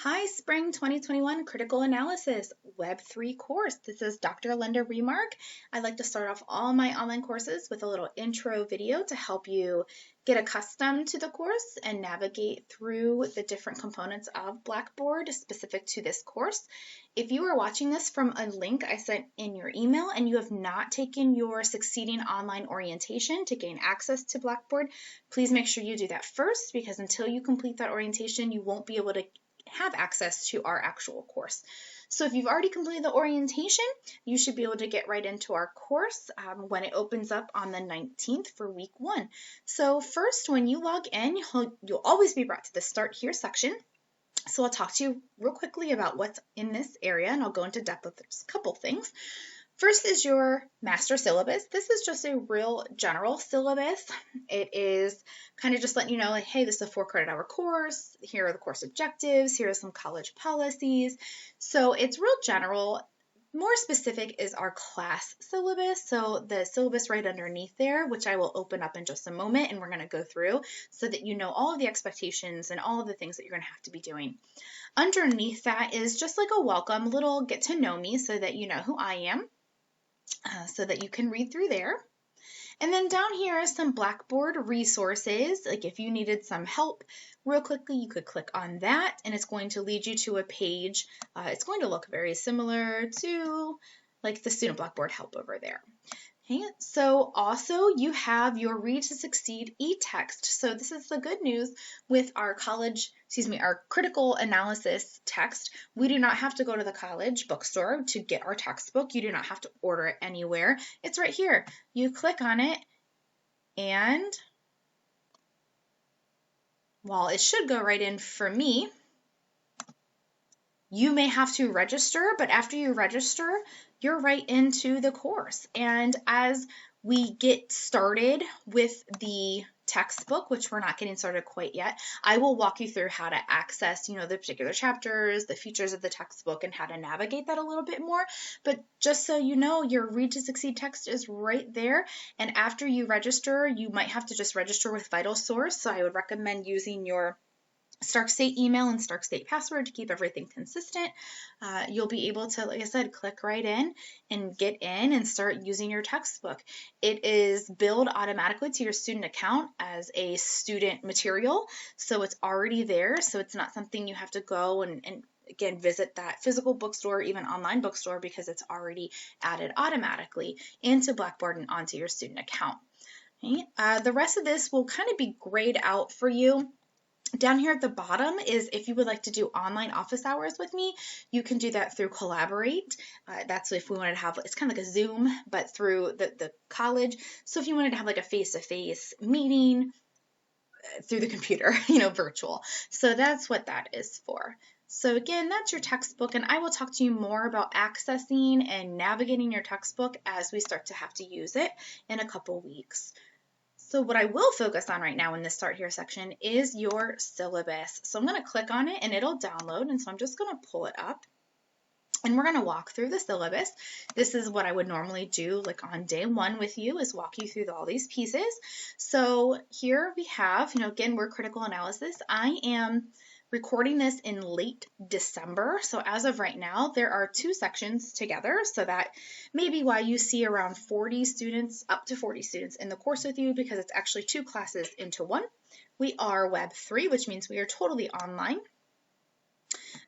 Hi, Spring 2021 Critical Analysis Web3 course. This is Dr. Linda Remark. I'd like to start off all my online courses with a little intro video to help you get accustomed to the course and navigate through the different components of Blackboard specific to this course. If you are watching this from a link I sent in your email and you have not taken your Succeeding Online orientation to gain access to Blackboard, please make sure you do that first, because until you complete that orientation, you won't be able to have access to our actual course. So if you've already completed the orientation, you should be able to get right into our course when it opens up on the 19th for week 1. So first, when you log in, you'll always be brought to the Start Here section. So I'll talk to you real quickly about what's in this area, and I'll go into depth with a couple things. First is your master syllabus. This is just a real general syllabus. It is kind of just letting you know, like, hey, this is a 4-credit-hour course. Here are the course objectives. Here are some college policies. So it's real general. More specific is our class syllabus. So the syllabus right underneath there, which I will open up in just a moment, and we're going to go through so that you know all of the expectations and all of the things that you're going to have to be doing. Underneath that is just like a welcome, little get to know me so that you know who I am. So that you can read through there. And then down here is some Blackboard resources. Like if you needed some help real quickly, you could click on that and it's going to lead you to a page. It's going to look very similar to like the Student Blackboard help over there. Okay, so also you have your Read to Succeed e-text. So this is the good news with our our critical analysis text. We do not have to go to the college bookstore to get our textbook. You do not have to order it anywhere. It's right here. You click on it and, while it should go right in for me, you may have to register, but after you register, you're right into the course. And as we get started with the textbook, which we're not getting started quite yet, I will walk you through how to access, the particular chapters, the features of the textbook, and how to navigate that a little bit more. But just so you know, your Read to Succeed text is right there. And after you register, you might have to just register with VitalSource. So I would recommend using your Stark State email and Stark State password to keep everything consistent. You'll be able to, like I said, click right in and get in and start using your textbook. It is billed automatically to your student account as a student material, so it's already there. So it's not something you have to go and again visit that physical bookstore, even online bookstore, because it's already added automatically into Blackboard and onto your student account. Okay? The rest of this will kind of be grayed out for you. Down here at the bottom is if you would like to do online office hours with me, you can do that through Collaborate. That's if we wanted to have, it's kind of like a Zoom, but through the college. So if you wanted to have like a face-to-face meeting through the computer, virtual. So that's what that is for. So again, that's your textbook, and I will talk to you more about accessing and navigating your textbook as we start to have to use it in a couple weeks. So what I will focus on right now in this Start Here section is your syllabus. So I'm going to click on it and it'll download. And so I'm just going to pull it up and we're going to walk through the syllabus. This is what I would normally do like on day 1 with you, is walk you through all these pieces. So here we have, again, we're critical analysis. I am recording this in late December. So as of right now, there are 2 sections together. So that may be why you see around 40 students, up to 40 students in the course with you, because it's actually 2 classes into 1. We are Web 3, which means we are totally online.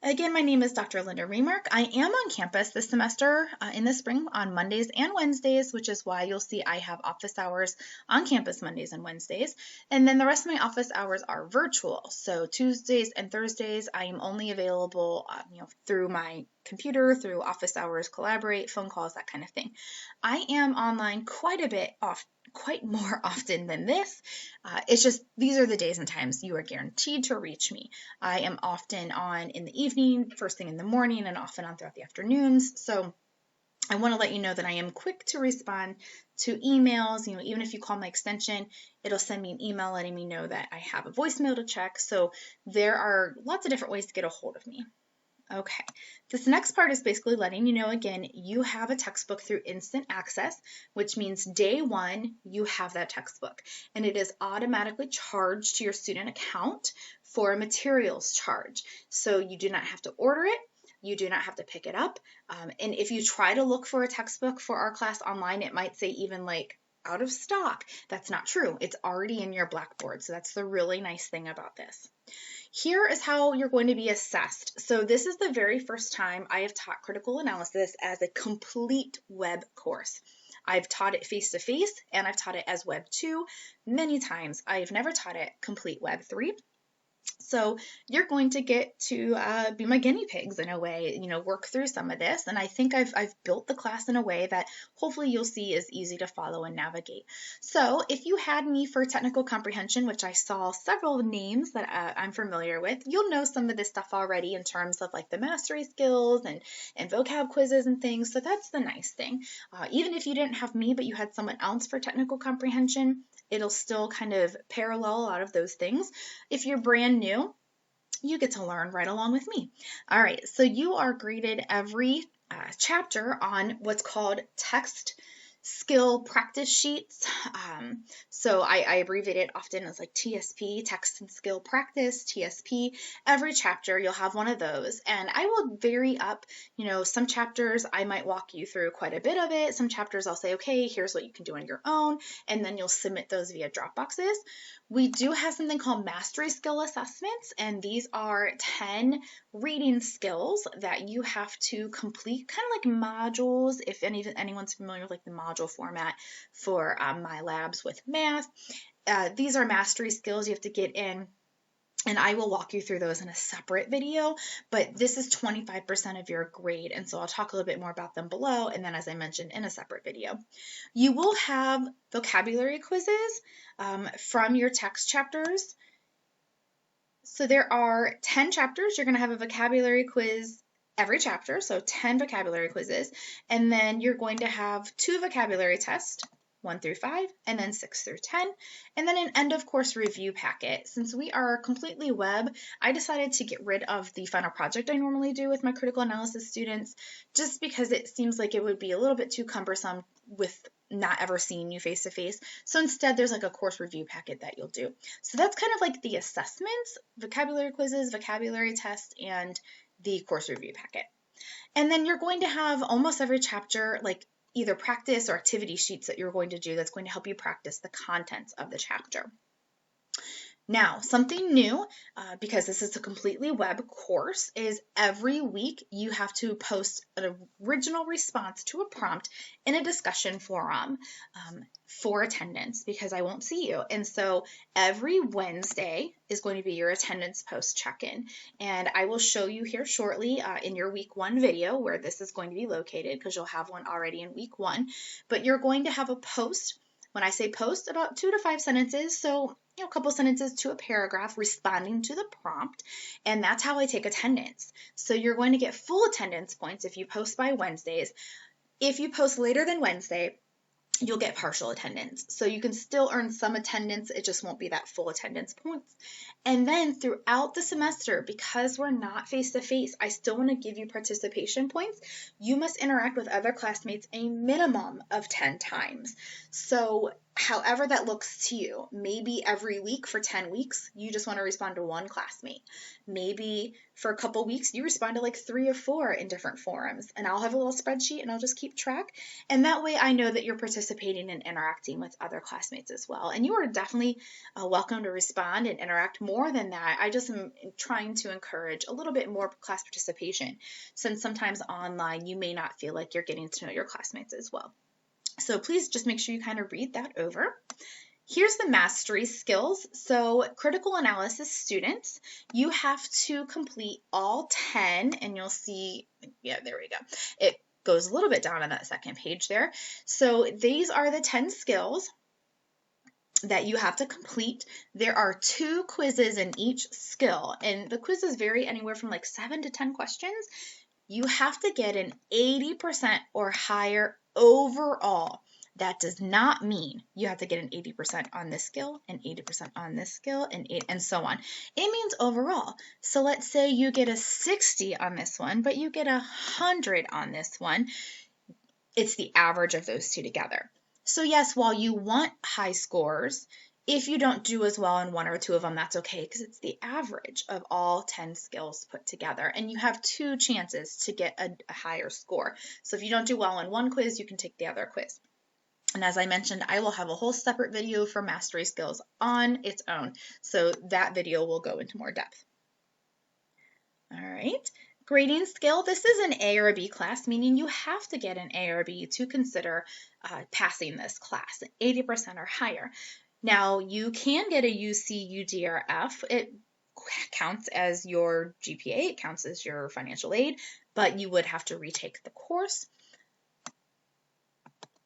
Again, my name is Dr. Linda Remark. I am on campus this semester in the spring on Mondays and Wednesdays, which is why you'll see I have office hours on campus Mondays and Wednesdays. And then the rest of my office hours are virtual. So Tuesdays and Thursdays, I am only available through my computer, through office hours, Collaborate, phone calls, that kind of thing. I am online quite more often than this. It's just these are the days and times you are guaranteed to reach me. I am often on in the evening, first thing in the morning, and often on throughout the afternoons. So I want to let you know that I am quick to respond to emails. Even if you call my extension, it'll send me an email letting me know that I have a voicemail to check. So there are lots of different ways to get a hold of me. Okay, this next part is basically letting you know, again, you have a textbook through instant access, which means day one, you have that textbook, and it is automatically charged to your student account for a materials charge. So you do not have to order it. You do not have to pick it up. And if you try to look for a textbook for our class online, it might say even like out of stock. That's not true. It's already in your Blackboard. So that's the really nice thing about this. Here is how you're going to be assessed. So this is the very first time I have taught critical analysis as a complete web course. I've taught it face-to-face and I've taught it as Web 2 many times. I've never taught it complete Web 3. So you're going to get to be my guinea pigs in a way, work through some of this. And I think I've built the class in a way that hopefully you'll see is easy to follow and navigate. So if you had me for technical comprehension, which I saw several names that I'm familiar with, you'll know some of this stuff already in terms of like the mastery skills and vocab quizzes and things. So that's the nice thing. Even if you didn't have me, but you had someone else for technical comprehension, it'll still kind of parallel a lot of those things. If you're brand new, you get to learn right along with me. All right, so you are graded every chapter on what's called text skill practice sheets. So I abbreviate it often as like TSP, text and skill practice, TSP. Every chapter you'll have one of those, and I will vary up. Some chapters I might walk you through quite a bit of it. Some chapters I'll say, okay, here's what you can do on your own, and then you'll submit those via Dropboxes. We do have something called mastery skill assessments, and these are 10 reading skills that you have to complete, kind of like modules, if anyone's familiar with like the module format for my labs with math. These are mastery skills you have to get in, and I will walk you through those in a separate video, but this is 25% of your grade, and so I'll talk a little bit more about them below, and then as I mentioned, in a separate video. You will have vocabulary quizzes from your text chapters. So there are 10 chapters. You're going to have a vocabulary quiz every chapter, so 10 vocabulary quizzes, and then you're going to have 2 vocabulary tests, 1 through 5, and then 6 through 10, and then an end of course review packet. Since we are completely web, I decided to get rid of the final project I normally do with my critical analysis students, just because it seems like it would be a little bit too cumbersome with not ever seeing you face to face. So instead there's like a course review packet that you'll do. So that's kind of like the assessments, vocabulary quizzes, vocabulary test, and the course review packet. And then you're going to have almost every chapter like either practice or activity sheets that you're going to do that's going to help you practice the contents of the chapter. Now, something new, because this is a completely web course, is every week you have to post an original response to a prompt in a discussion forum for attendance, because I won't see you. And so every Wednesday is going to be your attendance post check-in. And I will show you here shortly in your week 1 video where this is going to be located, because you'll have one already in week 1. But you're going to have a post. When I say post, about 2 to 5 sentences, so a couple sentences to a paragraph responding to the prompt, and that's how I take attendance. So you're going to get full attendance points if you post by Wednesdays. If you post later than Wednesday, you'll get partial attendance. So you can still earn some attendance, it just won't be that full attendance points. And then throughout the semester, because we're not face-to-face, I still want to give you participation points. You must interact with other classmates a minimum of 10 times. So however that looks to you, maybe every week for 10 weeks, you just want to respond to one classmate. Maybe for a couple weeks, you respond to like 3 or 4 in different forums, and I'll have a little spreadsheet and I'll just keep track. And that way I know that you're participating and interacting with other classmates as well. And you are definitely welcome to respond and interact more than that. I just am trying to encourage a little bit more class participation, since sometimes online you may not feel like you're getting to know your classmates as well. So please just make sure you kind of read that over. Here's the mastery skills. So critical analysis students, you have to complete all 10, and you'll see, yeah, there we go. It goes a little bit down on that second page there. So these are the 10 skills that you have to complete. There are 2 quizzes in each skill, and the quizzes vary anywhere from like 7 to 10 questions. You have to get an 80% or higher overall. That does not mean you have to get an 80% on this skill and 80% on this skill and so on. It means overall. So let's say you get a 60 on this one, but you get 100 on this one. It's the average of those two together. So yes, while you want high scores, if you don't do as well in one or two of them, that's okay, because it's the average of all 10 skills put together. And you have 2 chances to get a higher score. So if you don't do well in one quiz, you can take the other quiz. And as I mentioned, I will have a whole separate video for mastery skills on its own. So that video will go into more depth. All right. Grading skill, this is an A or a B class, meaning you have to get an A or a B to consider passing this class, 80% or higher. Now, you can get a UC, UD, or F. It counts as your GPA, it counts as your financial aid, but you would have to retake the course.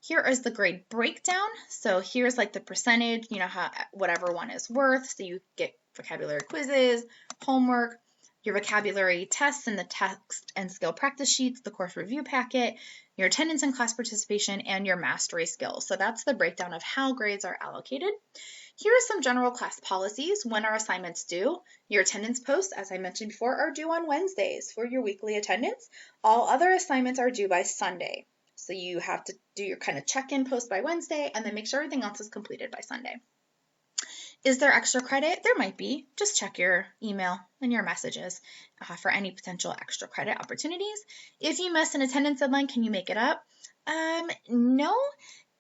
Here is the grade breakdown. So here's like the percentage, you know, how whatever one is worth. So you get vocabulary quizzes, homework, your vocabulary tests and the text and skill practice sheets, the course review packet, your attendance and class participation, and your mastery skills. So that's the breakdown of how grades are allocated. Here are some general class policies. When are assignments due? Your attendance posts, as I mentioned before, are due on Wednesdays for your weekly attendance. All other assignments are due by Sunday. So you have to do your kind of check-in post by Wednesday and then make sure everything else is completed by Sunday. Is there extra credit? There might be. Just check your email and your messages for any potential extra credit opportunities. If you miss an attendance deadline, can you make it up? No,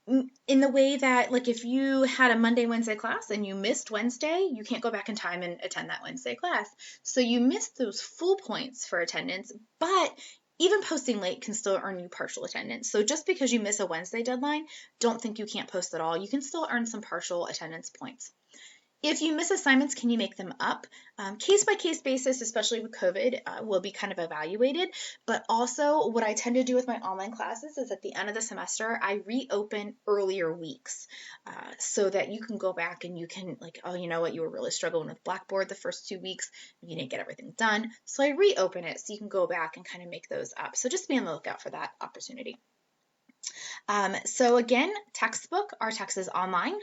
in the way that, like, if you had a Monday, Wednesday class and you missed Wednesday, you can't go back in time and attend that Wednesday class. So you missed those full points for attendance, but even posting late can still earn you partial attendance. So just because you miss a Wednesday deadline, don't think you can't post at all. You can still earn some partial attendance points. If you miss assignments, can you make them up? Case-by-case basis, especially with COVID, will be kind of evaluated. But also, what I tend to do with my online classes is at the end of the semester, I reopen earlier weeks so that you can go back and you can, like, oh, you know what, you were really struggling with Blackboard the first 2 weeks. You didn't get everything done. So I reopen it so you can go back and kind of make those up. So just be on the lookout for that opportunity. So again, textbook, our text is online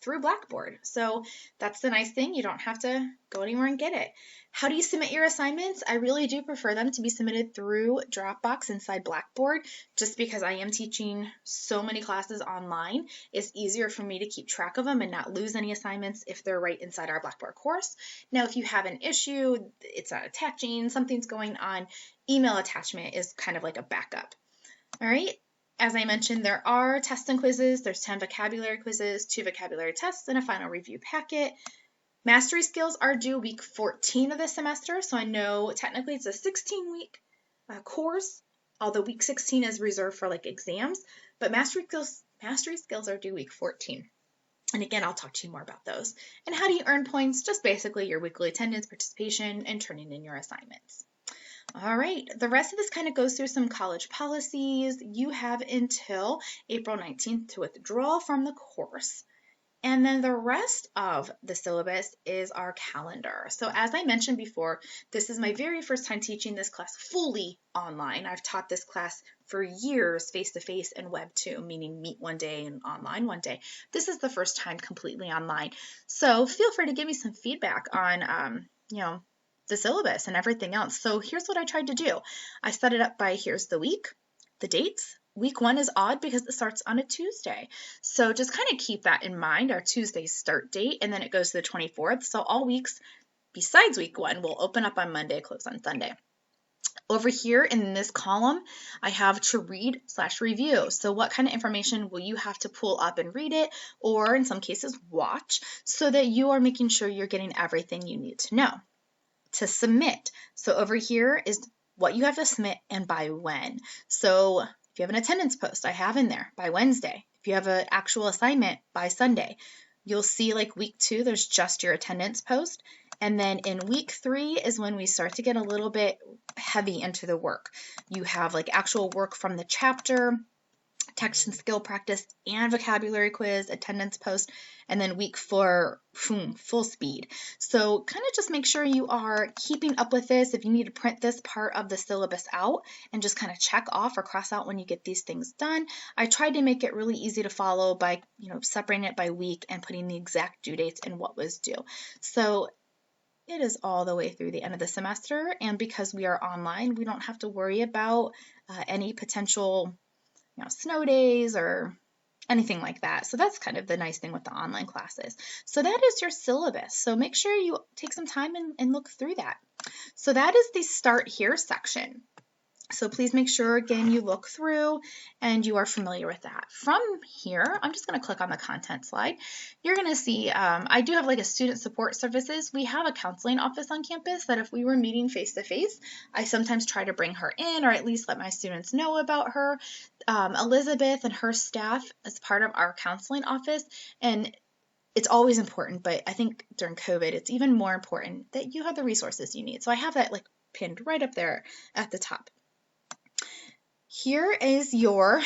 through Blackboard. So that's the nice thing. You don't have to go anywhere and get it. How do you submit your assignments? I really do prefer them to be submitted through Dropbox inside Blackboard, just because I am teaching so many classes online. It's easier for me to keep track of them and not lose any assignments if they're right inside our Blackboard course. Now, if you have an issue, it's not attaching, something's going on, email attachment is kind of like a backup. All right. As I mentioned, there are tests and quizzes. There's 10 vocabulary quizzes, 2 vocabulary tests, and a final review packet. Mastery skills are due week 14 of the semester, so I know technically it's a 16-week course, although week 16 is reserved for like exams, but mastery skills are due week 14. And again, I'll talk to you more about those. And how do you earn points? Just basically your weekly attendance, participation, and turning in your assignments. All right, the rest of this kind of goes through some college policies. You have until April 19th to withdraw from the course. And then the rest of the syllabus is our calendar. So as I mentioned before, this is my very first time teaching this class fully online. I've taught this class for years face-to-face and web too, meaning meet one day and online one day. This is the first time completely online. So feel free to give me some feedback on, the syllabus and everything else. So here's what I tried to do. I set it up by here's the week, the dates. Week 1 is odd because it starts on a Tuesday. So just kind of keep that in mind, our Tuesday start date, and then it goes to the 24th. So all weeks besides week 1 will open up on Monday, close on Sunday. Over here in this column, I have to read/review. So what kind of information will you have to pull up and read it, or in some cases watch, so that you are making sure you're getting everything you need to know. To submit. So over here is what you have to submit and by when. So if you have an attendance post, I have in there by Wednesday. If you have an actual assignment, by Sunday. You'll see like week 2, there's just your attendance post. And then in week 3 is when we start to get a little bit heavy into the work. You have like actual work from the chapter, text and skill practice and vocabulary quiz, attendance post, and then week 4, boom, full speed. So kind of just make sure you are keeping up with this. If you need to print this part of the syllabus out and just kind of check off or cross out when you get these things done. I tried to make it really easy to follow by, separating it by week and putting the exact due dates and what was due. So it is all the way through the end of the semester, and because we are online, we don't have to worry about any potential snow days or anything like that. So that's kind of the nice thing with the online classes. So that is your syllabus. So make sure you take some time and look through that. So that is the Start Here section. So please make sure, again, you look through and you are familiar with that. From here, I'm just going to click on the content slide. You're going to see I do have like a student support services. We have a counseling office on campus that if we were meeting face-to-face, I sometimes try to bring her in or at least let my students know about her. Elizabeth and her staff is part of our counseling office, and it's always important, but I think during COVID, it's even more important that you have the resources you need. So I have that like pinned right up there at the top. Here is your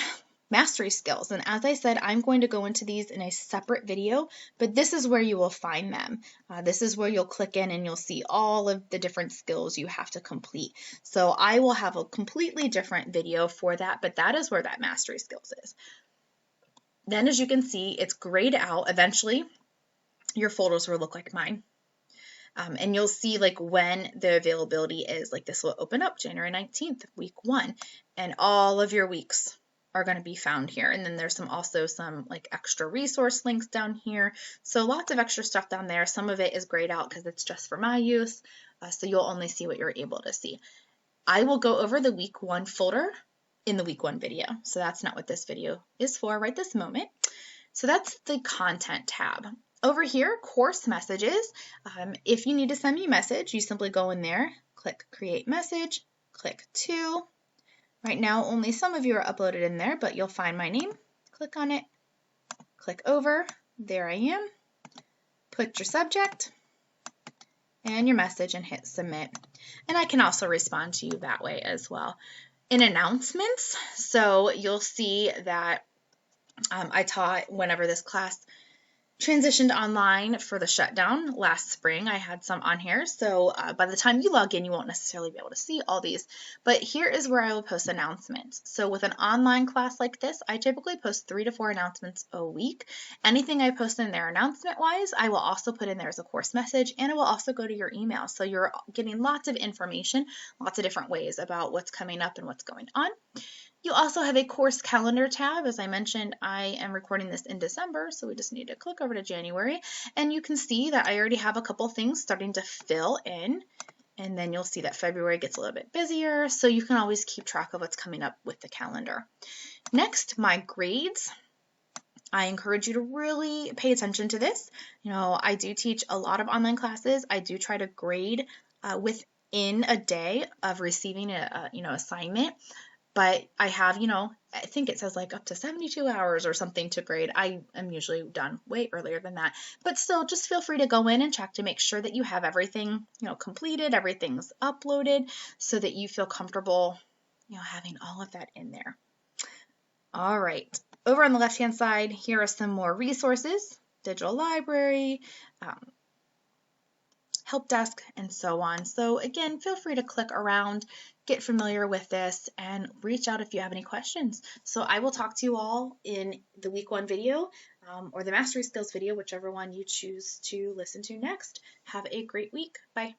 mastery skills. And as I said, I'm going to go into these in a separate video, but this is where you will find them. This is where you'll click in and you'll see all of the different skills you have to complete. So I will have a completely different video for that, but that is where that mastery skills is. Then as you can see, it's grayed out. Eventually, your folders will look like mine. And you'll see like when the availability is. Like this will open up January 19th, week 1, and all of your weeks are going to be found here. And then there's also some like extra resource links down here. So lots of extra stuff down there. Some of it is grayed out because it's just for my use. So you'll only see what you're able to see. I will go over the week 1 folder in the week 1 video. So that's not what this video is for right this moment. So that's the content tab. Over here, course messages. If you need to send me a message, you simply go in there, click create message, click to. Right now, only some of you are uploaded in there, but you'll find my name. Click on it, click over. There I am. Put your subject and your message and hit submit. And I can also respond to you that way as well. In announcements, so you'll see that I taught whenever this class transitioned online for the shutdown last spring. I had some on here, so by the time you log in, you won't necessarily be able to see all these, but here is where I will post announcements. So with an online class like this, I typically post 3 to 4 announcements a week. Anything I post in there announcement-wise, I will also put in there as a course message, and it will also go to your email. So you're getting lots of information, lots of different ways about what's coming up and what's going on. You also have a course calendar tab. As I mentioned, I am recording this in December, so we just need to click over to January, and you can see that I already have a couple things starting to fill in, and then you'll see that February gets a little bit busier, so you can always keep track of what's coming up with the calendar. Next, my grades. I encourage you to really pay attention to this. I do teach a lot of online classes. I do try to grade within a day of receiving a assignment. But I have, I think it says like up to 72 hours or something to grade. I am usually done way earlier than that. But still, just feel free to go in and check to make sure that you have everything, completed, everything's uploaded so that you feel comfortable, having all of that in there. All right. Over on the left-hand side, here are some more resources, digital library, help desk, and so on. So again, feel free to click around, get familiar with this, and reach out if you have any questions. So I will talk to you all in the week 1 video or the mastery skills video, whichever one you choose to listen to next. Have a great week. Bye.